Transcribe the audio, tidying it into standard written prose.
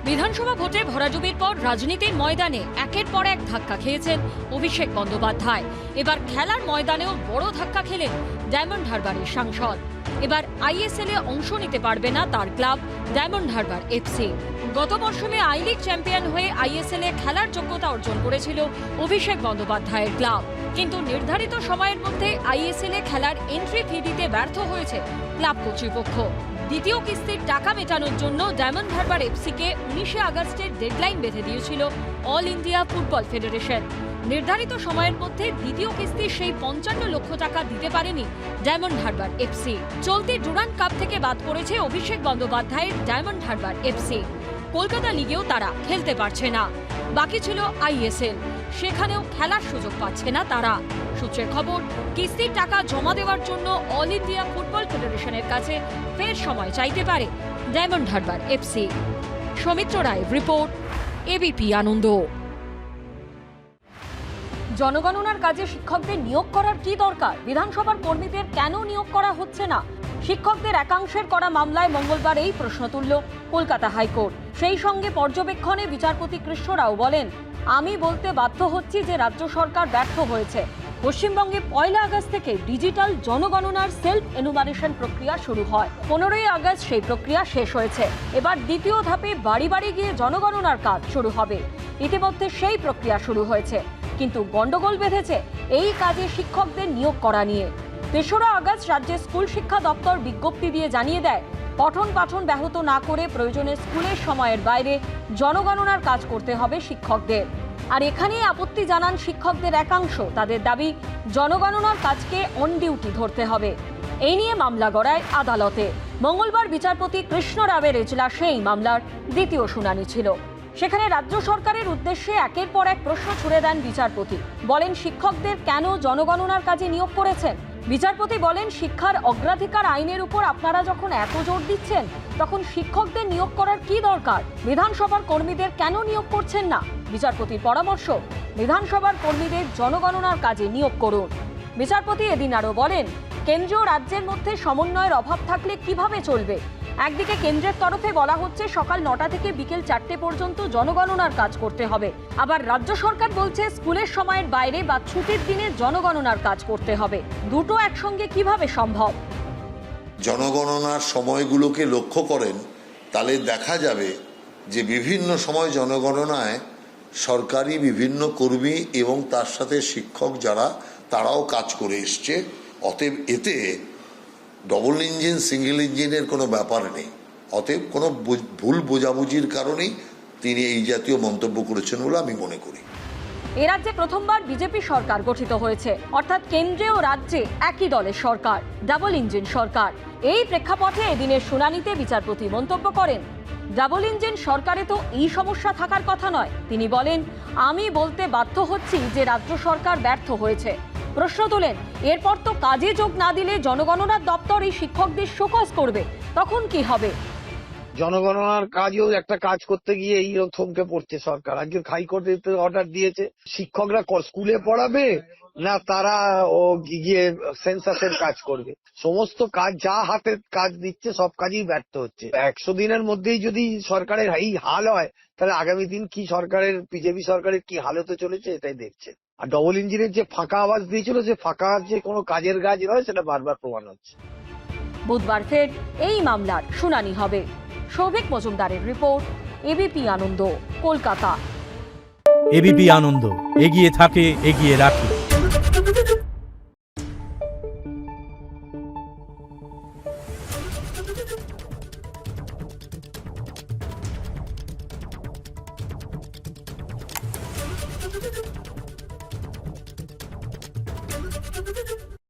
বিধানসভা ভোটে ভরাডুবির পর রাজনীতির ময়দানে একের পর এক ধাক্কা খেয়েছেন অভিষেক বন্দ্যোপাধ্যায়। এবার খেলার ময়দানেও বড় ধাক্কা খেলেন ডায়মন্ড হারবারের সাংসদ। এবার আইএসএল এ অংশ নিতে পারবে না তার ক্লাব ডায়মন্ড হারবার এফসি। গত মরশুমে আই লিগ চ্যাম্পিয়ন হয়ে আইএসএল এ খেলার যোগ্যতা অর্জন করেছিল অভিষেক বন্দ্যোপাধ্যায়ের ক্লাব, কিন্তু নির্ধারিত সময়ের মধ্যে আইএসএল এ খেলার এন্ট্রি ফি দিতে ব্যর্থ হয়েছে ক্লাব কর্তৃপক্ষ। দ্বিতীয় কিস্তির টাকা মেটানোর জন্য ডায়মন্ড হারবার এফসিকে 19শে আগস্টের ডেডলাইন বেঁধে দিয়েছিল অল ইন্ডিয়া ফুটবল ফেডারেশন। নির্ধারিত সময়ের মধ্যে দ্বিতীয় কিস্তির সেই 55 লক্ষ টাকা দিতে পারেনি ডায়মন্ড হারবার এফসি। চলতি ডুরান্ড কাপ থেকে বাদ পড়েছে অভিষেক বন্দ্যোপাধ্যায়ের ডায়মন্ড হারবার এফসি। কলকাতা লিগেও তারা খেলতে পারছে না। বাকি ছিল আইএসএল, সেখানেও খেলার সুযোগ পাচ্ছে না তারা। সূত্রের খবর, কিস্তির টাকা জমা দেওয়ার জন্য অল ইন্ডিয়া ফুটবল ফেডারেশনের কাছে ফের সময় চাইতে পারে ডায়মন্ড হারবার এফসি। সৌমিত্র রায়ের রিপোর্ট, এবিপি আনন্দ। জনগণনার কাজে শিক্ষকদের নিয়োগ করার কি দরকার? বিধানসভার কর্মীদের কেন নিয়োগ করা হচ্ছে না? শিক্ষকদের একাংশের করা মামলায় মঙ্গলবার এই প্রশ্ন তুলল কলকাতা হাইকোর্ট। সেই সঙ্গে পর্যবেক্ষণে বিচারপতি কৃষ্ণ রাও বলেন, আমি বলতে বাধ্য হচ্ছি যে রাজ্য সরকার ব্যর্থ হয়েছে। পশ্চিমবঙ্গে 1 আগস্ট থেকে ডিজিটাল জনগণনার সেলফ এনুমারেশন প্রক্রিয়া শুরু হয়। 15ই আগস্ট সেই প্রক্রিয়া শেষ হয়েছে। এবার দ্বিতীয় ধাপে বাড়ি বাড়ি গিয়ে জনগণনার কাজ শুরু হবে। ইতিমধ্যে সেই প্রক্রিয়া শুরু হয়েছে, কিন্তু গন্ডগোল বেঁধেছে এই কাজে শিক্ষকদের নিয়োগ করা নিয়ে। 3রা আগস্ট রাজ্যের স্কুল শিক্ষা দপ্তর বিজ্ঞপ্তি দিয়ে জানিয়ে দেয়, পঠন পাঠন ব্যাহত না করে প্রয়োজনে স্কুলের সময়ের বাইরে জনগণনার কাজ করতে হবে শিক্ষকদের। আর এখানেই আপত্তি জানান শিক্ষকদের একাংশ। তাদের দাবি, জনগণনার কাজকে অন ডিউটি ধরতে হবে। এই নিয়ে মামলা গড়ায় আদালতে। মঙ্গলবার বিচারপতি কৃষ্ণ রাওয়ের এজলাসে এই মামলার দ্বিতীয় শুনানি ছিল। সেখানে রাজ্য সরকারের উদ্দেশ্যে একের পর এক প্রশ্ন ছুড়ে দেন বিচারপতি। বলেন, শিক্ষকদের কেন জনগণনার কাজে নিয়োগ করেছেন? বিচারপতি বলেন, শিক্ষার অগ্রাধিকার আইনের উপর আপনারা যখন এত জোর দিচ্ছেন, তখন শিক্ষকদের নিয়োগ করার কি দরকার? বিধানসভার কর্মীদের কেন নিয়োগ করছেন না? বিচারপতির পরামর্শ, বিধানসভার কর্মীদের জনগণনার কাজে নিয়োগ করুন। বিচারপতি এদিন আরও বলেন, কেন্দ্র ও রাজ্যের মধ্যে সমন্বয়ের অভাব থাকলে কিভাবে চলবে? একদিকে কেন্দ্রের তরফে বলা হচ্ছে সকাল 9টা থেকে বিকেল 4টে পর্যন্ত জনগণনার কাজ করতে হবে, আবার রাজ্য সরকার বলছে স্কুলের সময়ের বাইরে বা ছুটির দিনে জনগণনার কাজ করতে হবে। দুটো একসঙ্গে কিভাবে সম্ভব? জনগণনার সময়গুলোকে লক্ষ্য করেন, তাহলে দেখা যাবে যে বিভিন্ন সময় জনগণনায় সরকারি বিভিন্ন কর্মী এবং তার সাথে শিক্ষক যারা, তারাও কাজ করে এসছে। অতএব এতে ডবল ইঞ্জিন সিঙ্গেল ইঞ্জিনের কোনো ব্যাপার নেই। অতএব কোনো ভুল বোঝাবুঝির কারণেই তিনি এই জাতীয় মন্তব্য করেছেন বলে আমি মনে করি। এ রাজ্যে প্রথমবার বিজেপি সরকার গঠিত হয়েছে, অর্থাৎ কেন্দ্রে ও রাজ্যে একই দলের সরকার, ডাবল ইঞ্জিন সরকার। এই প্রেক্ষাপটে এদিনের শুনানিতে বিচারপতি মন্তব্য করেন, ডাবল ইঞ্জিন সরকারে তো এই সমস্যা থাকার কথা নয়। তিনি বলেন, আমি বলতে বাধ্য হচ্ছি যে রাজ্য সরকার ব্যর্থ হয়েছে। প্রশ্ন তোলেন, এরপর তো কাজে যোগ না দিলে জনগণনার দপ্তর এই শিক্ষকদের শোকজ করবে, তখন কি হবে? জনগণনার কাজেও একটা কাজ করতে গিয়ে এই থমকে পড়ছে সরকার। আজকে হাইকোর্টে অর্ডার দিয়েছে, শিক্ষকরা স্কুলে পড়াবে না তারা গিয়ে সেন্সাসের কাজ করবে। সমস্ত কাজ যা হাতে কাজ দিচ্ছে সব কাজই ব্যর্থ হচ্ছে। 100 দিনের মধ্যেই যদি সরকারের এই হাল হয়, তাহলে আগামী দিন কি সরকারের, বিজেপি সরকারের কি হাল হতে চলেছে এটাই দেখছে। আর ডবল ইঞ্জিনের যে ফাঁকা আওয়াজ দিয়েছিল, যে ফাঁকা যে কোনো কাজের কাজ নয়, সেটা বারবার প্রমাণ হচ্ছে। বুধবার ফের এই মামলার শুনানি হবে। সৌভিক মজুমদারের রিপোর্ট, এবিপি আনন্দ, কলকাতা। এবিপি আনন্দ, এগিয়ে থাকে, এগিয়ে রাখে।